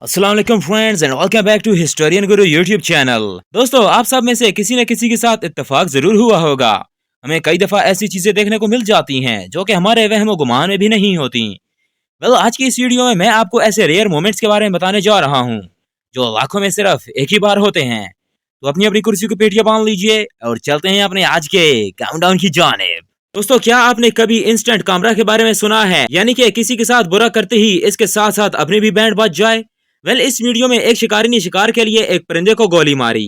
अस्सलाम वालेकुम friends and welcome back to historian Guru YouTube channel. दोस्तों, आप सब में से किसी न किसी के साथ इत्तेफाक जरूर हुआ होगा। हमें कई दफा ऐसी चीजें देखने को मिल जाती हैं जो कि हमारे वहम गुमान में भी नहीं होती। आज की इस वीडियो में मैं आपको ऐसे रेयर मोमेंट्स के बारे में बताने जा रहा हूँ जो लाखों में सिर्फ एक ही बार होते हैं। तो अपनी अपनी कुर्सी को पेटियां बांध लीजिए और चलते हैं अपने आज के काउंटडाउन की जानिब। दोस्तों, क्या आपने कभी इंस्टेंट कैमरा के बारे में सुना है, यानी कि किसी के साथ बुरा करते ही इसके साथ साथ अपनी भी बैंड बज जाए। इस वीडियो में एक शिकारी ने शिकार के लिए एक परिंदे को गोली मारी।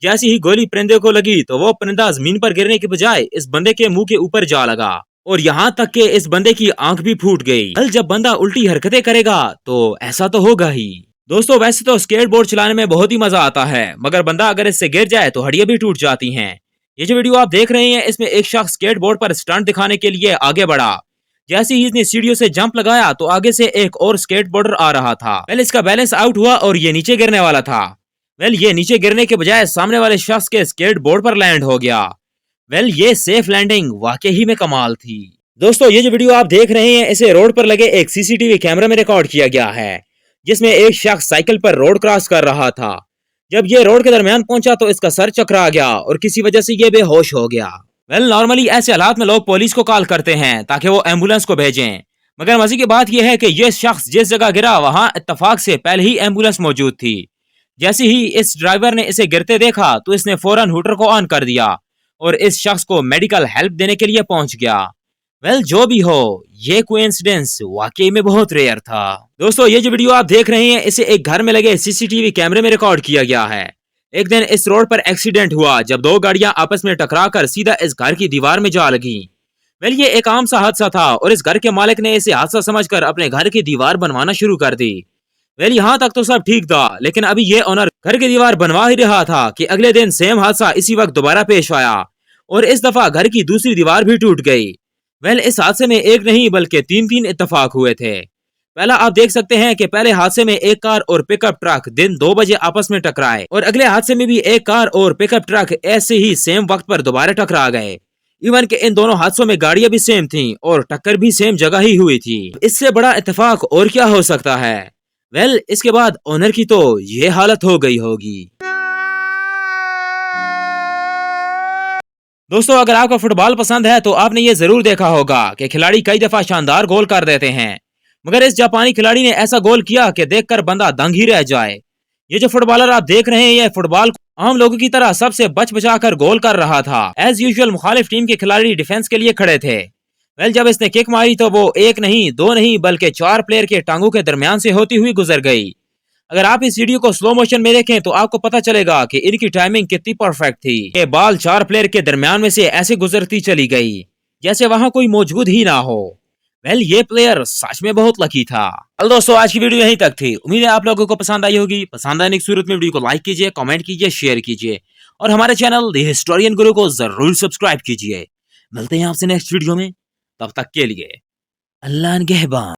जैसी ही गोली परिंदे को लगी तो वो परिंदा जमीन पर गिरने के बजाय इस बंदे के मुंह के ऊपर जा लगा और यहाँ तक कि इस बंदे की आंख भी फूट गई। जब बंदा उल्टी हरकतें करेगा तो ऐसा तो होगा ही। दोस्तों, वैसे तो स्केटबोर्ड चलाने में बहुत ही मजा आता है, मगर बंदा अगर इससे गिर जाए तो हड्डियां भी टूट जाती हैं। ये जो वीडियो आप देख रहे हैं, इसमें एक शख्स स्केटबोर्ड पर स्टंट दिखाने के लिए आगे बढ़ा। जैसे ही इसने सीढ़ियों से जंप लगाया तो आगे से एक और स्केटबोर्डर आ रहा था। इसका बैलेंस आउट हुआ और ये नीचे गिरने वाला था। ये नीचे गिरने के बजाय सामने वाले शख्स के स्केटबोर्ड पर लैंड हो गया। ये सेफ लैंडिंग वाकई ही में कमाल थी। दोस्तों, ये जो वीडियो आप देख रहे हैं, इसे रोड पर लगे एक सीसीटीवी कैमरा में रिकॉर्ड किया गया है, जिसमें एक शख्स साइकिल पर रोड क्रॉस कर रहा था। जब ये रोड के दरमियान पहुंचा तो इसका सर चकरा गया और किसी वजह से ये बेहोश हो गया। नॉर्मली ऐसे हालात में लोग पुलिस को कॉल करते हैं ताकि वो एम्बुलेंस को भेजें, मगर मजे की बात यह है कि ये शख्स जिस जगह गिरा वहां इत्तेफाक से पहले ही एम्बुलेंस मौजूद थी। जैसे ही इस ड्राइवर ने इसे गिरते देखा तो इसने फौरन हूटर को ऑन कर दिया और इस शख्स को मेडिकल हेल्प देने के लिए पहुंच गया। जो भी हो, ये कोइंसिडेंस वाकई में बहुत रेयर था। दोस्तों, ये जो वीडियो आप देख रहे हैं, इसे एक घर में लगे सीसीटीवी कैमरे में रिकॉर्ड किया गया है। एक दिन इस रोड पर एक्सीडेंट हुआ जब दो गाड़ियां आपस में टकराकर सीधा इस घर की दीवार में जा लगी। ये एक आम सा हादसा था और इस घर के मालिक ने इसे हादसा समझकर अपने घर की दीवार बनवाना शुरू कर दी। यहाँ तक तो सब ठीक था, लेकिन अभी ये ओनर घर की दीवार बनवा ही रहा था कि अगले दिन सेम हादसा इसी वक्त दोबारा पेश आया और इस दफा घर की दूसरी दीवार भी टूट गई। इस हादसे में एक नहीं बल्कि तीन तीन इत्तेफाक हुए थे। पहला आप देख सकते हैं कि पहले हादसे में एक कार और पिकअप ट्रक दिन 2 बजे आपस में टकराए और अगले हादसे में भी एक कार और पिकअप ट्रक ऐसे ही सेम वक्त पर दोबारा टकरा गए। इवन के इन दोनों हादसों में गाड़ियां भी सेम थीं और टक्कर भी सेम जगह ही हुई थी। इससे बड़ा इत्तेफाक और क्या हो सकता है। इसके बाद ओनर की तो ये हालत हो गई होगी। दोस्तों, अगर आपको फुटबॉल पसंद है तो आपने ये जरूर देखा होगा कि खिलाड़ी कई दफा शानदार गोल कर देते हैं, मगर इस जापानी खिलाड़ी ने ऐसा गोल किया कि देखकर बंदा दंग ही रह जाए। ये जो फुटबॉलर आप देख रहे हैं, ये फुटबॉल को आम लोगों की तरह सबसे बच बचा कर गोल कर रहा था। एज यूजुअल मुखालिफ टीम के खिलाड़ी डिफेंस के लिए खड़े थे। जब इसने किक मारी तो वो एक नहीं, दो नहीं, बल्कि 4 प्लेयर के टांगों के दरमियान से होती हुई गुजर गई। अगर आप इस वीडियो को स्लो मोशन में देखें तो आपको पता चलेगा कि इनकी टाइमिंग कितनी परफेक्ट थी कि बॉल 4 प्लेयर के दरमियान में से ऐसे गुजरती चली गई जैसे वहां कोई मौजूद ही ना हो। ये प्लेयर सच में बहुत लकी था। दोस्तों, आज की वीडियो यहीं तक थी। उम्मीद है आप लोगों को पसंद आई होगी। पसंद आने की सूरत में वीडियो को लाइक कीजिए, कमेंट कीजिए, शेयर कीजिए और हमारे चैनल द हिस्टोरियन गुरु को जरूर सब्सक्राइब कीजिए। मिलते हैं आपसे नेक्स्ट वीडियो में, तब तक के लिए अल्लाह निगहबान।